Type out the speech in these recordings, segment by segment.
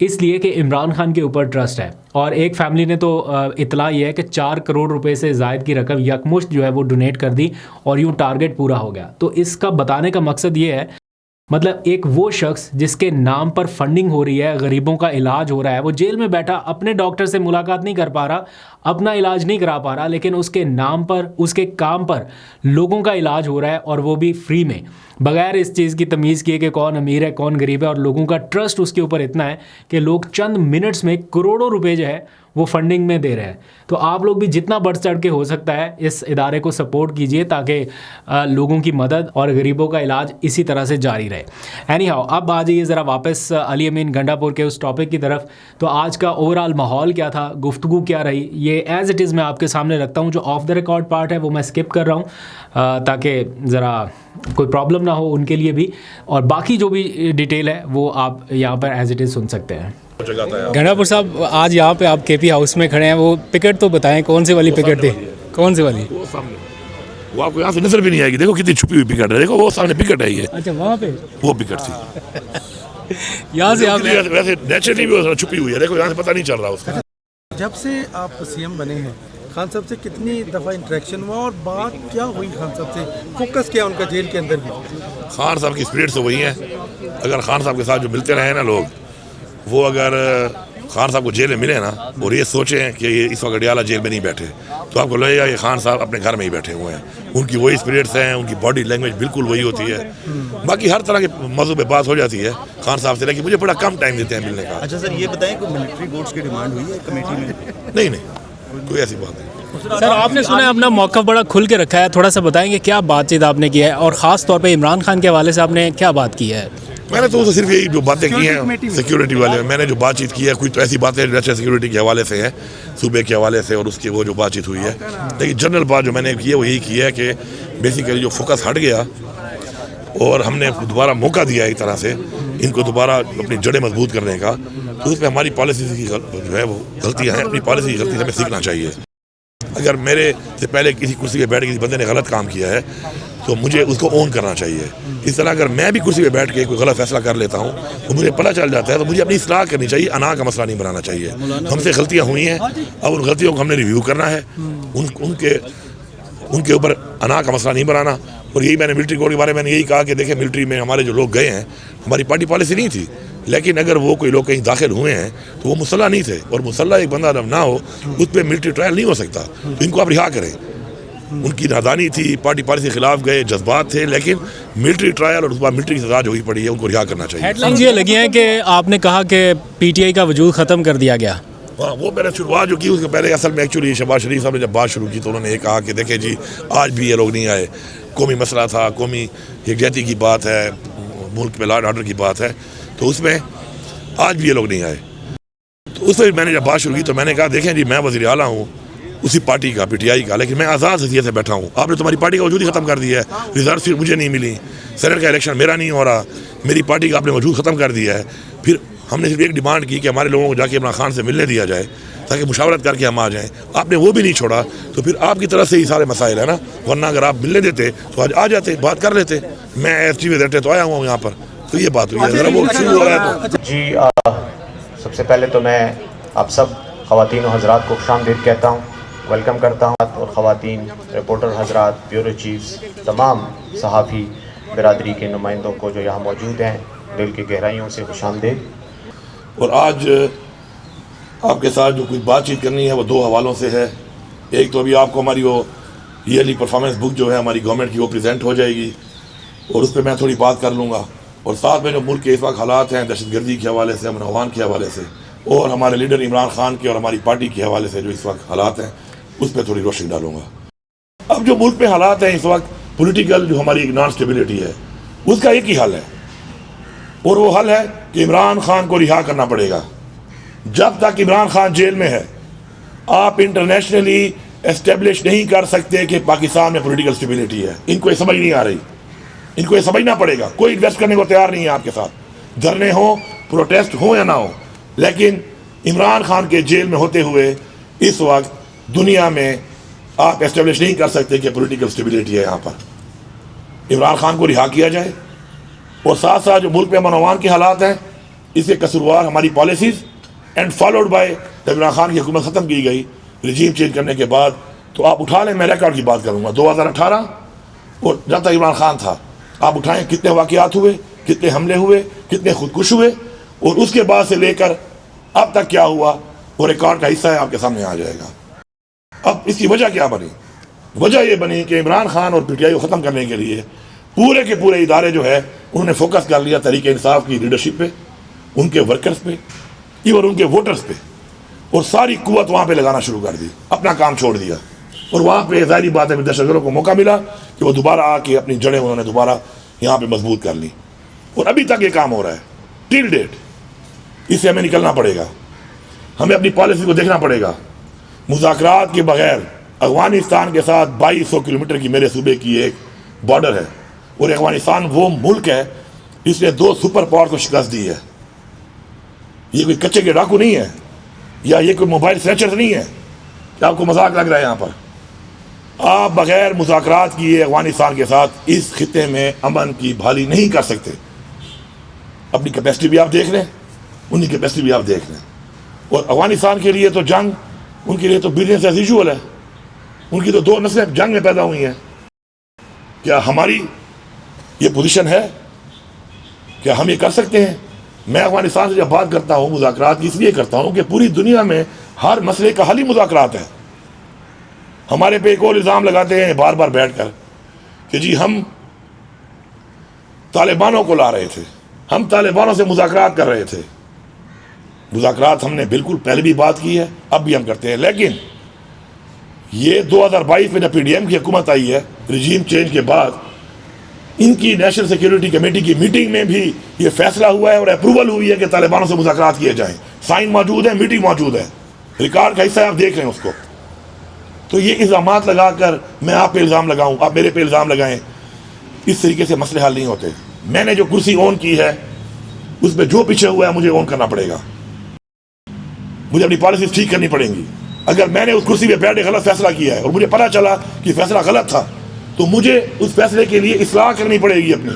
اس لیے کہ عمران خان کے اوپر ٹرسٹ ہے. اور ایک فیملی نے تو اطلاع یہ ہے کہ 4 کروڑ روپے سے زائد کی رقم یکمشت جو ہے وہ ڈونیٹ کر دی اور یوں ٹارگٹ پورا ہو گیا. تو اس کا بتانے کا مقصد یہ ہے، مطلب ایک وہ شخص جس کے نام پر فنڈنگ ہو رہی ہے، غریبوں کا علاج ہو رہا ہے، وہ جیل میں بیٹھا اپنے ڈاکٹر سے ملاقات نہیں کر پا رہا، اپنا علاج نہیں کرا پا رہا، لیکن اس کے نام پر، اس کے کام پر لوگوں کا علاج ہو رہا ہے، اور وہ بھی فری میں، بغیر اس چیز کی تمیز کیے کہ کون امیر ہے کون غریب ہے. اور لوگوں کا ٹرسٹ اس کے اوپر اتنا ہے کہ لوگ چند منٹس میں کروڑوں روپے جو ہے وہ فنڈنگ میں دے رہے ہیں. تو آپ لوگ بھی جتنا بڑھ چڑھ کے ہو سکتا ہے اس ادارے کو سپورٹ کیجئے تاکہ لوگوں کی مدد اور غریبوں کا علاج اسی طرح سے جاری رہے. اینی ہاؤ، اب آ جائیے ذرا واپس علی امین گنڈا پور کے اس ٹاپک کی طرف. تو آج کا اوور آل ماحول کیا تھا، گفتگو کیا رہی، یہ ایز اٹ از میں آپ کے سامنے رکھتا ہوں. جو آف دا ریکارڈ پارٹ ہے وہ میں اسکپ کر رہا ہوں تاکہ ذرا کوئی پرابلم نہ ہو ان کے لیے بھی، اور باقی جو بھی ڈیٹیل ہے وہ آپ یہاں پر ایز اٹ از سن سکتے ہیں. گنڈا پور صاحب، آج یہاں پہ آپ کے پی ہاؤس میں کھڑے ہیں، وہ پکٹ تو بتائیں کون سی والی پکٹ تھی؟ کون سی والی؟ وہ آپ کو یہاں سے نظر بھی نہیں آئے گی، دیکھو کتنی چھپی ہوئی پکٹ ہے، دیکھو وہ سامنے پکٹ ہے. یہ اچھا، وہاں پہ وہ پکٹ تھی. یہاں سے آپ ویسے نیچرلی بھی چھپی ہوئی ہے، دیکھو یہاں سے پتہ نہیں چل رہا اس کا. جب سے آپ سی ایم بنے ہیں، خان صاحب سے کتنی دفعہ انٹریکشن ہوا اور بات کیا ہوئی خان صاحب سے؟ فوکس کیا ان کا جیل کے اندر بھی؟ خان صاحب کی اسپرٹ تو وہی ہے. اگر خان صاحب کے ساتھ جو ملتے رہے نا لوگ، وہ اگر خان صاحب کو جیل میں ملے نا اور یہ سوچیں کہ یہ اس وقت اڈیالہ جیل میں نہیں بیٹھے، تو آپ کو لگے گا یہ خان صاحب اپنے گھر میں ہی بیٹھے ہوئے ہیں. ان کی وہی اسپرٹس ہیں، ان کی باڈی لینگویج بالکل وہی ہوتی ہے. باقی ہر طرح کے موضوع پہ بات ہو جاتی ہے خان صاحب سے، لیکن مجھے بڑا کم ٹائم دیتے ہیں ملنے کا. اچھا سر، یہ بتائیں کوئی ملٹری بورڈز کی ڈیمانڈ ہوئی ہے کمیٹی میں؟ نہیں، کوئی ایسی بات نہیں. سر، آپ نے سنا ہے اپنا موقف بڑا کھل کے رکھا ہے، تھوڑا سا بتائیں گے کیا بات چیت آپ نے کی ہے، اور خاص طور پہ عمران خان کے حوالے سے آپ نے کیا بات کی ہے؟ میں نے تو صرف یہی جو باتیں کی ہیں سیکیورٹی والے، میں نے جو بات چیت کی ہے کوئی تو ایسی باتیں نیشنل سیکیورٹی کے حوالے سے ہیں، صوبے کے حوالے سے، اور اس کی وہ جو بات چیت ہوئی ہے. لیکن جنرل بات جو میں نے کی ہے وہ یہی کی ہے کہ بیسیکلی جو فوکس ہٹ گیا اور ہم نے دوبارہ موقع دیا ایک طرح سے ان کو دوبارہ اپنی جڑیں مضبوط کرنے کا، تو اس میں ہماری پالیسی کی جو ہے وہ غلطیاں ہیں. اپنی پالیسی کی غلطی سے ہمیں سیکھنا چاہیے. اگر میرے سے پہلے کسی کرسی پہ بیٹھ کے کسی بندے نے غلط کام کیا ہے تو مجھے اس کو اون کرنا چاہیے. اس طرح اگر میں بھی کرسی پہ بیٹھ کے کوئی غلط فیصلہ کر لیتا ہوں تو مجھے پتہ چل جاتا ہے، تو مجھے اپنی اصلاح کرنی چاہیے، انا کا مسئلہ نہیں بنانا چاہیے. ہم سے غلطیاں ہوئی ہیں، اب ان غلطیوں کو ہم نے ریویو کرنا ہے، ان کے اوپر انا کا مسئلہ نہیں بنانا. اور یہی میں نے ملٹری کوڈ کے بارے میں نے یہی کہا کہ دیکھیں ملٹری میں ہمارے جو لوگ گئے ہیں، ہماری پارٹی پالیسی نہیں تھی، لیکن اگر وہ کوئی لوگ کہیں داخل ہوئے ہیں تو وہ مسلح نہیں تھے، اور مسلح ایک بندہ جب نہ ہو اس پہ ملٹری ٹرائل نہیں ہو سکتا. تو ان کو آپ رہا کریں. ان کی نادانی تھی، پارٹی پالیسی کے خلاف گئے، جذبات تھے، لیکن ملٹری ٹرائل اور اس بعد ملٹری کی سزا جو ہوئی پڑی ہے ان کو رہا کرنا چاہیے. ہیڈ لائنز یہ لگی ہیں کہ آپ نے کہا کہ پی ٹی آئی کا وجود ختم کر دیا گیا. ہاں، وہ میں نے شروعات جو کی اس کے پہلے اصل میں ایکچولی شہباز شریف صاحب نے جب بات شروع کی تو انہوں نے یہ کہا کہ دیکھیں جی آج بھی یہ لوگ نہیں آئے، قومی مسئلہ تھا، قومی یکجہتی کی بات ہے، ملک میں لا اینڈ آرڈر کی بات ہے، تو اس میں آج بھی یہ لوگ نہیں آئے. تو اس میں میں نے جب بات شروع کی تو میں نے کہا دیکھیں جی میں وزیر اعلیٰ ہوں اسی پارٹی کا، پی ٹی آئی کا، لیکن میں آزاد حیثیت سے بیٹھا ہوں. آپ نے تمہاری پارٹی کا وجود ہی ختم کر دیا ہے، ریزرو سیٹ مجھے نہیں ملی، سینٹ کا الیکشن میرا نہیں ہو رہا، میری پارٹی کا آپ نے وجود ختم کر دیا ہے. پھر ہم نے صرف ایک ڈیمانڈ کی کہ ہمارے لوگوں کو جا کے عمران خان سے ملنے دیا جائے تاکہ مشاورت کر کے ہم آ جائیں. آپ نے وہ بھی نہیں چھوڑا، تو پھر آپ کی طرف سے ہی سارے مسائل ہیں نا، ورنہ اگر آپ ملنے دیتے تو آج آ جاتے، بات کر لیتے. میں ایس ٹی وی تو آیا ہوں یہاں پر، تو یہ بات ہوئی ہے. ذرا وہ شروع ہو رہا ہے تو جی سب سے پہلے تو میں آپ سب خواتین و حضرات کو خوش آمدید کہتا ہوں، ویلکم کرتا ہوں. اور خواتین، رپورٹر حضرات، بیورو چیفز، تمام صحافی برادری کے نمائندوں کو جو یہاں موجود ہیں، دل کی گہرائیوں سے خوش آمدید. اور آج آپ کے ساتھ جو کچھ بات چیت کرنی ہے وہ دو حوالوں سے ہے. ایک تو ابھی آپ کو ہماری وہ ایئرلی پرفارمنس بک جو ہے ہماری گورنمنٹ کی وہ پریزنٹ ہو جائے گی اور اس پہ میں تھوڑی بات کر لوں گا. اور ساتھ میں جو ملک کے اس وقت حالات ہیں دہشت گردی کے حوالے سے، امن و امان کے حوالے سے، اور ہمارے لیڈر عمران خان کے اور ہماری پارٹی کے حوالے سے جو اس وقت حالات ہیں اس پہ تھوڑی روشنی ڈالوں گا. اب جو ملک میں حالات ہیں اس وقت پولیٹیکل جو ہماری ایک نان سٹیبلٹی ہے، اس کا ایک ہی حل ہے، اور وہ حل ہے کہ عمران خان کو رہا کرنا پڑے گا. جب تک عمران خان جیل میں ہے آپ انٹرنیشنلی اسٹیبلش نہیں کر سکتے کہ پاکستان میں پولیٹیکل سٹیبلٹی ہے. ان کو یہ سمجھ نہیں آ رہی، ان کو یہ سمجھنا پڑے گا. کوئی انویسٹ کرنے کو تیار نہیں ہے آپ کے ساتھ، دھرنے ہوں، پروٹیسٹ ہوں یا نہ ہوں، لیکن عمران خان کے جیل میں ہوتے ہوئے اس وقت دنیا میں آپ اسٹیبلش نہیں کر سکتے کہ پولیٹیکل سٹیبلٹی ہے. یہاں پر عمران خان کو رہا کیا جائے، اور ساتھ ساتھ جو ملک میں امن و امان کے حالات ہیں اس کے قصوروار ہماری پالیسیز اینڈ فالوڈ بائی جب عمران خان کی حکومت ختم کی گئی رجیم چینج کرنے کے بعد. تو آپ اٹھا لیں, میں ریکارڈ کی بات کروں گا 2018 اور جب تک عمران خان تھا, آپ اٹھائیں کتنے واقعات ہوئے, کتنے حملے ہوئے, کتنے خودکش ہوئے, اور اس کے بعد سے لے کر اب تک کیا ہوا, وہ ریکارڈ کا حصہ ہے, آپ کے سامنے آ جائے گا. اب اس کی وجہ کیا بنی؟ وجہ یہ بنی کہ عمران خان اور پی ٹی آئی کو ختم کرنے کے لیے پورے کے پورے ادارے جو ہے انہوں نے فوکس کر لیا تحریک انصاف کی لیڈرشپ پہ, ان کے ورکرز پہ, ایون ان کے ووٹرز پہ, اور ساری قوت وہاں پہ لگانا شروع کر دی, اپنا کام چھوڑ دیا. اور وہاں پہ ظاہری بات ہے دہشت گردوں کو موقع ملا کہ وہ دوبارہ آ کے اپنی جڑیں انہوں نے دوبارہ یہاں پہ مضبوط کر لی. اور ابھی تک یہ کام ہو رہا ہے ٹل ڈیٹ. اس سے ہمیں نکلنا پڑے گا, ہمیں اپنی پالیسی کو دیکھنا پڑے گا. مذاکرات کے بغیر افغانستان کے ساتھ 2200 کلومیٹر کی میرے صوبے کی ایک بارڈر ہے, اور افغانستان وہ ملک ہے جس نے 2 سپر پاور کو شکست دی ہے. یہ کوئی کچے کے ڈاکو نہیں ہے, یا یہ کوئی موبائل سنیچر نہیں ہے کہ آپ کو مذاق لگ رہا ہے. یہاں پر آپ بغیر مذاکرات کیے افغانستان کے ساتھ اس خطے میں امن کی بحالی نہیں کر سکتے. اپنی کیپیسٹی بھی آپ دیکھ لیں, ان کی کیپیسٹی بھی آپ دیکھ لیں. اور افغانستان کے لیے تو جنگ, ان کے لیے تو بزنس ایز یوزول ہے. ان کی تو 2 نسلیں جنگ میں پیدا ہوئی ہیں. کیا ہماری یہ پوزیشن ہے؟ کیا ہم یہ کر سکتے ہیں؟ میں افغانستان سے جب بات کرتا ہوں مذاکرات کی, اس لیے کرتا ہوں کہ پوری دنیا میں ہر مسئلے کا حل ہی مذاکرات ہے. ہمارے پہ ایک اور الزام لگاتے ہیں بار بار بیٹھ کر کہ جی ہم طالبانوں کو لا رہے تھے, ہم طالبانوں سے مذاکرات کر رہے تھے. مذاکرات ہم نے بالکل پہلے بھی بات کی ہے, اب بھی ہم کرتے ہیں. لیکن یہ 2022 میں جب پی ڈی ایم کی حکومت آئی ہے رجیم چینج کے بعد, ان کی نیشنل سیکیورٹی کمیٹی کی میٹنگ میں بھی یہ فیصلہ ہوا ہے اور اپروول ہوئی ہے کہ طالبانوں سے مذاکرات کیے جائیں. سائن موجود ہے, میٹنگ موجود ہے, ریکارڈ کا حصہ ہے, آپ دیکھ رہے ہیں اس کو. تو یہ الزامات لگا کر میں آپ پہ الزام لگاؤں, آپ میرے پہ الزام لگائیں, اس طریقے سے مسئلے حل نہیں ہوتے. میں نے جو کرسی اون کی ہے اس میں جو پیچھے ہوا ہے مجھے اون کرنا پڑے گا, مجھے اپنی پالیسیز ٹھیک کرنی پڑیں گی. اگر میں نے اس کرسی پہ بیٹھ کے غلط فیصلہ کیا ہے اور مجھے پتہ چلا کہ فیصلہ غلط تھا, تو مجھے اس فیصلے کے لیے اصلاح کرنی پڑے گی. اپنی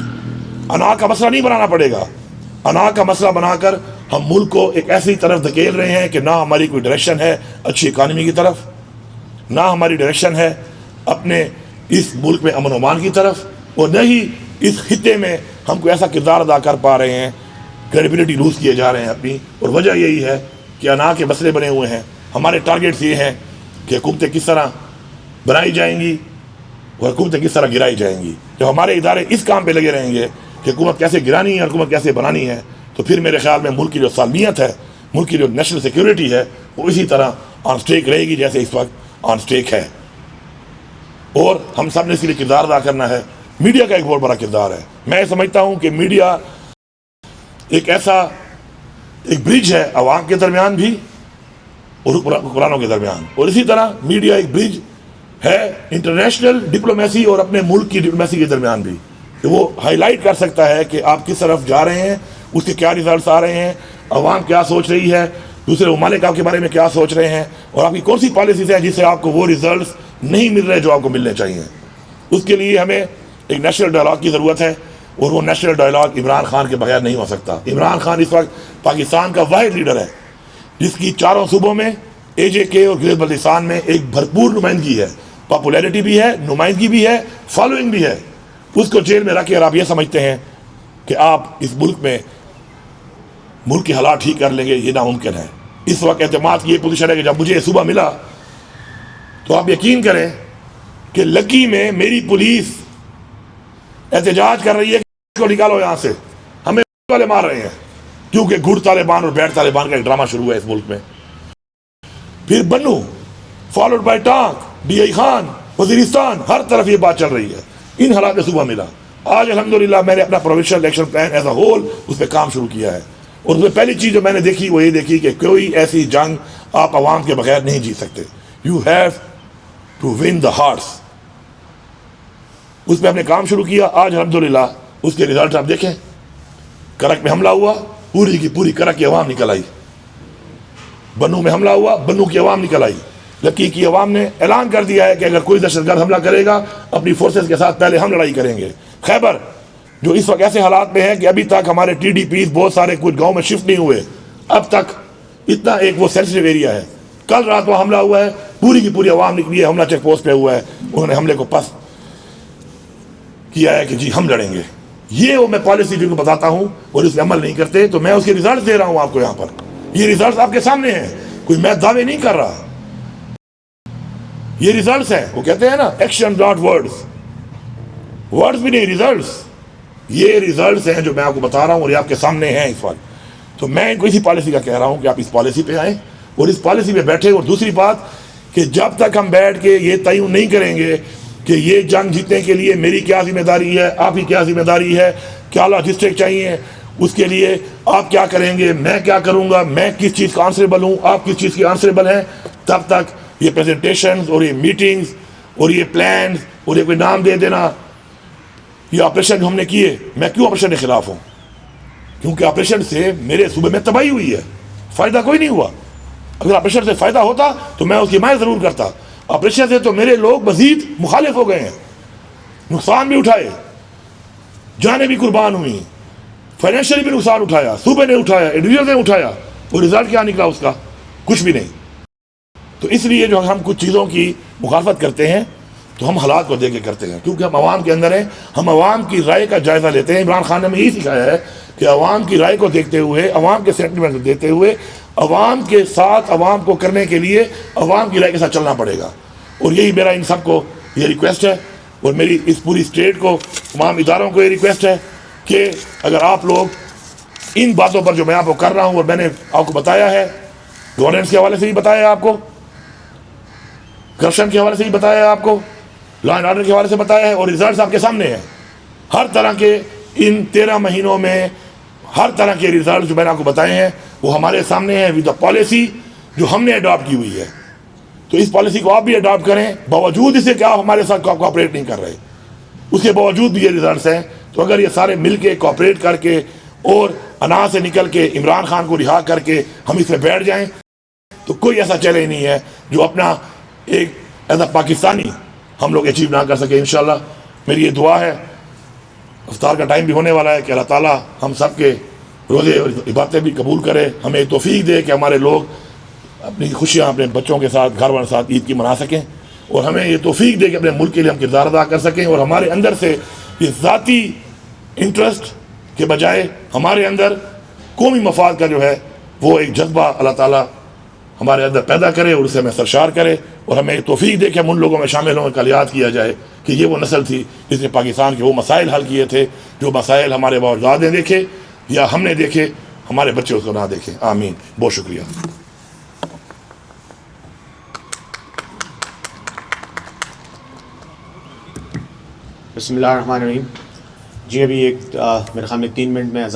انا کا مسئلہ نہیں بنانا پڑے گا. انا کا مسئلہ بنا کر ہم ملک کو ایک ایسی طرف دھکیل رہے ہیں کہ نہ ہماری کوئی ڈائریکشن ہے اچھی اکانومی کی طرف, نہ ہماری ڈائریکشن ہے اپنے اس ملک میں امن و امان کی طرف, اور نہ ہی اس خطے میں ہم کوئی ایسا کردار ادا کر پا رہے ہیں. کریڈیبلٹی لوز کیے جا رہے ہیں اپنی, اور وجہ یہی ہے کہ انا کے مسئلے بنے ہوئے ہیں. ہمارے ٹارگیٹس یہ ہیں کہ حکومتیں کس طرح بنائی جائیں گی اور حکومتیں کس طرح گرائی جائیں گی. جب ہمارے ادارے اس کام پہ لگے رہیں گے کہ حکومت کیسے گرانی ہے اور حکومت کیسے بنانی ہے, تو پھر میرے خیال میں ملک کی جو سالمیت ہے, ملک کی جو نیشنل سیکیورٹی ہے, وہ اسی طرح آن سٹیک رہے گی جیسے اس وقت آن سٹیک ہے. اور ہم سب نے اس کے لیے کردار ادا کرنا ہے. میڈیا کا ایک بہت بڑا کردار ہے. میں سمجھتا ہوں کہ میڈیا ایک ایسا ایک برج ہے عوام کے درمیان بھی اور حکمرانوں کے درمیان, اور اسی طرح میڈیا ایک برج ہے انٹرنیشنل ڈپلومیسی اور اپنے ملک کی ڈپلومیسی کے درمیان بھی, کہ وہ ہائی لائٹ کر سکتا ہے کہ آپ کس طرف جا رہے ہیں, اس کے کیا ریزلٹس آ رہے ہیں, عوام کیا سوچ رہی ہے, دوسرے ممالک آپ کے بارے میں کیا سوچ رہے ہیں, اور آپ کی کون سی پالیسیز ہیں جس سے آپ کو وہ ریزلٹس نہیں مل رہے جو آپ کو ملنے چاہیے. اس کے لیے ہمیں ایک نیشنل ڈائلاگ کی ضرورت ہے, اور وہ نیشنل ڈائلاگ عمران خان کے بغیر نہیں ہو سکتا. عمران خان اس وقت پاکستان کا واحد لیڈر ہے جس کی 4 صوبوں میں اے جے کے اور گلگت بلتستان میں ایک بھرپور نمائندگی ہے, پاپولیرٹی بھی ہے, نمائندگی بھی ہے, فالوئنگ بھی ہے. اس کو جیل میں رکھ کے آپ یہ سمجھتے ہیں کہ آپ اس ملک میں ملک کے حالات ٹھیک کر لیں گے, یہ ناممکن ہے. اس وقت اعتماد کی یہ پوزیشن ہے کہ جب مجھے صبح ملا تو آپ یقین کریں کہ لکی میں میری پولیس احتجاج کر رہی ہے کہ اس کو نکالو یہاں سے, ہمیں والے مار رہے ہیں, کیونکہ گڑ طالبان اور بیٹھ طالبان کا ایک ڈرامہ شروع ہے اس ملک میں. پھر Bannu followed by Tank, D I Khan, Waziristan, ہر طرف یہ بات چل رہی ہے. ان حالات میں صبح ملا. آج الحمدللہ میں نے اپنا provincial action plan as a whole اس پہ کام شروع کیا ہے, اور اس میں پہلی چیز جو میں نے دیکھی وہ یہ دیکھی کہ کوئی ایسی جنگ آپ عوام کے بغیر نہیں جیت سکتے. You have to win the hearts. اس پہ ہم نے کام شروع کیا. آج الحمدللہ اس کے ریزلٹ آپ دیکھیں. کرک میں حملہ ہوا, پوری کی پوری کرک کی عوام نکل آئی. بنو میں حملہ ہوا, بنو کی عوام نکل آئی. لکی کی عوام نے اعلان کر دیا ہے کہ اگر کوئی دہشت گرد حملہ کرے گا اپنی فورسز کے ساتھ پہلے ہم لڑائی کریں گے. خیبر جو اس وقت ایسے حالات میں ہیں کہ ابھی تک ہمارے ٹی ڈی پیز بہت سارے کچھ گاؤں میں شفٹ نہیں ہوئے. اب تک اتنا ایک وہ سینسٹیو ایریا ہے. کل رات وہ حملہ ہوا ہے, پوری کی پوری عوام نکلی ہے, حملہ چیک پوسٹ پہ ہوا ہے, انہوں نے حملے کو پس کیا ہے کہ جی ہم لڑیں گے. یہ وہ میں پالیسی جن کو بتاتا ہوں اور اس پہ عمل نہیں کرتے, تو میں اس کے ریزلٹ دے رہا ہوں آپ کو. یہاں پر یہ ریزلٹس آپ کے سامنے ہیں, کوئی میں دعوے نہیں کر رہا, یہ ریزلٹس ہیں. وہ کہتے ہیں نا ایکشن ناٹ ورڈز, ورڈز بھی نہیں ریزلٹس. یہ ریزلٹس ہیں جو میں آپ کو بتا رہا ہوں اور یہ آپ کے سامنے ہیں اس وقت. تو میں ان کو اسی پالیسی کا کہہ رہا ہوں کہ آپ اس پالیسی پہ آئیں اور اس پالیسی پہ بیٹھے. اور دوسری بات کہ جب تک ہم بیٹھ کے یہ تعین نہیں کریں گے کہ یہ جنگ جیتنے کے لیے میری کیا ذمہ داری ہے, آپ کی کیا ذمہ داری ہے, کیا لاجسٹک چاہیے, اس کے لیے آپ کیا کریں گے, میں کیا کروں گا, میں کس چیز کا آنسریبل ہوں, آپ کس چیز کی آنسریبل ہیں, تب تک یہ پریزنٹیشنز اور یہ میٹنگز اور یہ پلانز اور یہ کوئی نام دے دینا, یہ آپریشن جو ہم نے کیے, میں کیوں آپریشن کے خلاف ہوں؟ کیونکہ آپریشن سے میرے صوبے میں تباہی ہوئی ہے, فائدہ کوئی نہیں ہوا. اگر آپریشن سے فائدہ ہوتا تو میں اس کی حمایت ضرور کرتا. آپریشن سے تو میرے لوگ مزید مخالف ہو گئے ہیں, نقصان بھی اٹھائے, جانیں بھی قربان ہوئی, فائنینشلی بھی نقصان اٹھایا, صوبے نے اٹھایا, انڈیویجل نے اٹھایا, اور رزلٹ کیا نکلا اس کا؟ کچھ بھی نہیں. تو اس لیے جو ہم کچھ چیزوں کی مخالفت کرتے ہیں تو ہم حالات کو دیکھ کے کرتے ہیں, کیونکہ ہم عوام کے اندر ہیں, ہم عوام کی رائے کا جائزہ لیتے ہیں. عمران خان نے ہمیں یہی سکھایا ہے کہ عوام کی رائے کو دیکھتے ہوئے, عوام کے سینٹیمنٹ کو دیکھتے ہوئے, عوام کے ساتھ عوام کو کرنے کے لیے عوام کی رائے کے ساتھ چلنا پڑے گا. اور یہی میرا ان سب کو یہ ریکویسٹ ہے, اور میری اس پوری اسٹیٹ کو, تمام اداروں کو یہ ریکویسٹ ہے کہ اگر آپ لوگ ان باتوں پر جو میں آپ کو کر رہا ہوں, اور میں نے آپ کو بتایا ہے, گورننس کے حوالے سے بھی بتایا ہے آپ کو, کرپشن کے حوالے سے بھی بتایا ہے آپ کو, لا اینڈ آرڈر کے حوالے سے بتایا ہے, اور ریزلٹس آپ کے سامنے ہیں. ہر طرح کے ان 13 مہینوں میں ہر طرح کے ریزلٹ جو میں نے آپ کو بتائے ہیں وہ ہمارے سامنے ہیں, ود دا پالیسی جو ہم نے اڈاپٹ کی ہوئی ہے. تو اس پالیسی کو آپ بھی اڈاپٹ کریں, باوجود اسے کہ آپ ہمارے ساتھ کوآپریٹ نہیں کر رہے, اس کے باوجود بھی یہ ریزلٹس ہیں. تو اگر یہ سارے مل کے کوآپریٹ کر کے اور انا سے نکل کے عمران خان کو رہا کر کے ہم اس پہ بیٹھ جائیں, تو کوئی ایسا چیلنج نہیں ہے جو اپنا ایک ایز اے پاکستانی ہم لوگ اچیو نہ کر سکے. انشاءاللہ میری یہ دعا ہے, افطار کا ٹائم بھی ہونے والا ہے, کہ اللہ تعالیٰ ہم سب کے روزے اور عبادتیں بھی قبول کرے, ہمیں توفیق دے کہ ہمارے لوگ اپنی خوشیاں اپنے بچوں کے ساتھ, گھر والوں کے ساتھ عید کی منا سکیں, اور ہمیں یہ توفیق دے کہ اپنے ملک کے لیے ہم کردار ادا کر سکیں, اور ہمارے اندر سے یہ ذاتی انٹرسٹ کے بجائے ہمارے اندر قومی مفاد کا جو ہے وہ ایک جذبہ اللہ تعالیٰ ہمارے اندر پیدا کرے اور اسے ہمیں سرشار کرے, اور ہمیں توفیق دے کہ ہم ان لوگوں میں شامل ہوں. کل یاد کیا جائے کہ یہ وہ نسل تھی جس نے پاکستان کے وہ مسائل حل کیے تھے جو مسائل ہمارے باوجود نے دیکھے یا ہم نے دیکھے, ہمارے بچے اس کو نہ دیکھیں. آمین. بہت شکریہ. بسم اللہ الرحمن الرحیم. جی ابھی ایک میرے خیال میں 3 منٹ میں